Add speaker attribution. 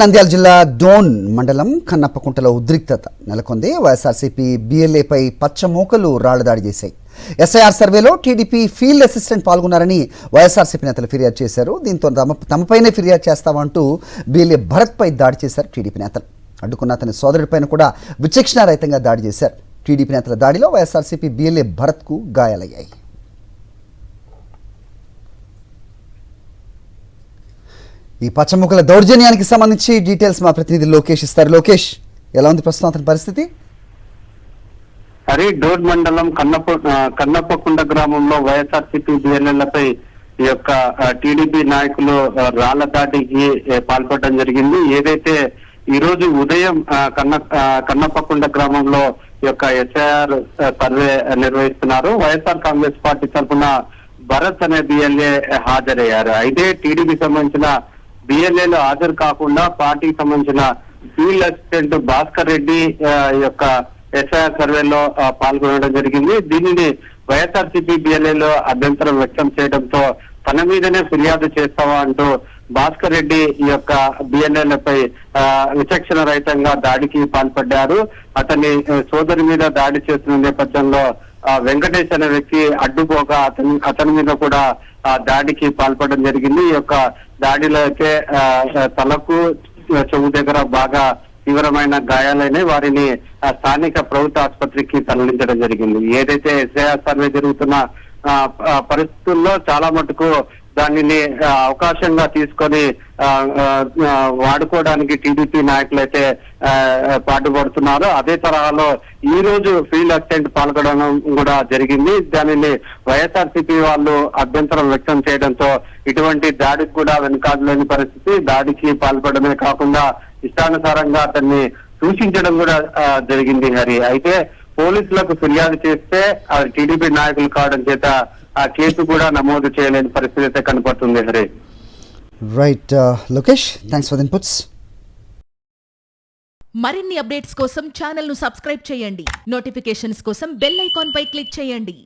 Speaker 1: నంద్యాల జిల్లా డోన్ మండలం కన్నప్పకుంటలో ఉద్రిక్తత నెలకొంది. వైఎస్ఆర్సీపీ బీఎల్ఏపై పచ్చమూకలు రాళ్లదాడి చేశాయి. ఎస్ఐఆర్ సర్వేలో టీడీపీ ఫీల్డ్ అసిస్టెంట్ పాల్గొన్నారని వైఎస్ఆర్సీపీ నేతలు ఫిర్యాదు చేశారు. దీంతో తమపైనే ఫిర్యాదు చేస్తామంటూ బీఎల్ఏ భరత్పై దాడి చేశారు టీడీపీ నేతలు. అడ్డుకున్న అతని సోదరుడిపైన కూడా విచక్షణారహితంగా దాడి చేశారు. టీడీపీ నేతల దాడిలో వైఎస్ఆర్సీపీ బీఎల్ఏ భరత్కు గాయాలయ్యాయి. ఈ పచ్చముక్కల దౌర్జన్యానికి సంబంధించి డీటెయిల్స్ మా ప్రతినిధి లోకేష్ ఇస్తారు. లోకేష్, ఎలా ఉంది ప్రస్తుతం అతని పరిస్థితి?
Speaker 2: డోర్ మండలం కన్నప్పకుండ గ్రామంలో వైఎస్ఆర్సీపీ బీఎల్ఏలపై ఈ యొక్క టీడీపీ నాయకులు రాళ్ల దాడికి పాల్పడడం జరిగింది. ఏదైతే ఈ రోజు ఉదయం కన్నప్పకుండ గ్రామంలో ఈ యొక్క ఎస్ఐఆర్ సర్వే నిర్వహిస్తున్నారు. వైఎస్ఆర్ కాంగ్రెస్ పార్టీ తరఫున భరత్ అనే బీఎల్ఏ హాజరయ్యారు. అయితే టీడీపీకి సంబంధించిన బీఎల్ఏలు హాజరు కాకుండా పార్టీకి సంబంధించిన ఫీల్డ్ అసిస్టెంట్ భాస్కర్ రెడ్డి యొక్క ఎస్ఐఆర్ సర్వేలో పాల్గొనడం జరిగింది. దీనిని వైఎస్ఆర్సీపీ బీఎల్ఏలో అభ్యంతరం వ్యక్తం చేయడంతో తన మీదనే ఫిర్యాదు చేస్తావా అంటూ భాస్కర్ రెడ్డి ఈ యొక్క బీఎల్ఏలపై విచక్షణ రహితంగా దాడికి పాల్పడ్డారు. అతని సోదరి మీద దాడి చేస్తున్న నేపథ్యంలో వెంకటేష్ అనే వ్యక్తి అడ్డుపోగా అతని మీద కూడా దాడికి పాల్పడడం జరిగింది. ఈ యొక్క దాడిలో అయితే తలకు చెవు దగ్గర బాగా తీవ్రమైన గాయాలైన వారిని స్థానిక ప్రభుత్వ ఆసుపత్రికి తరలించడం జరిగింది. ఏదైతే ఎస్ఐఆర్ సర్వే జరుగుతున్న పరిస్థితుల్లో చాలా మటుకు దానిని అవకాశంగా తీసుకొని వాడుకోవడానికి టీడీపీ నాయకులు అయితే పాటుపడుతున్నారు. అదే తరహాలో ఈ రోజు ఫీల్డ్ అసిస్టెంట్ పాల్గొనడం కూడా జరిగింది. దానిని వైఎస్ఆర్సీపీ వాళ్ళు అభ్యంతరం వ్యక్తం చేయడంతో ఇటువంటి దాడికి కూడా వెనుకాడలేని పరిస్థితి. దాడికి పాల్పడమే కాకుండా ఇష్టానుసారంగా అతన్ని సూచించడం కూడా జరిగింది. అయితే పోలీసులకు ఫిర్యాదు చేస్తే టీడీపీ నాయకులు కావడం చేత ఆ కేసు కూడా నమోదు చేయలేని పరిస్థితి అయితే కనపడుతుంది.
Speaker 1: Right Lokesh, thanks for the inputs.
Speaker 3: మరిన్ని అప్డేట్స్ కోసం ఛానల్ ను సబ్స్క్రైబ్ చేయండి. నోటిఫికేషన్స్ కోసం బెల్ ఐకాన్ పై క్లిక్ చేయండి.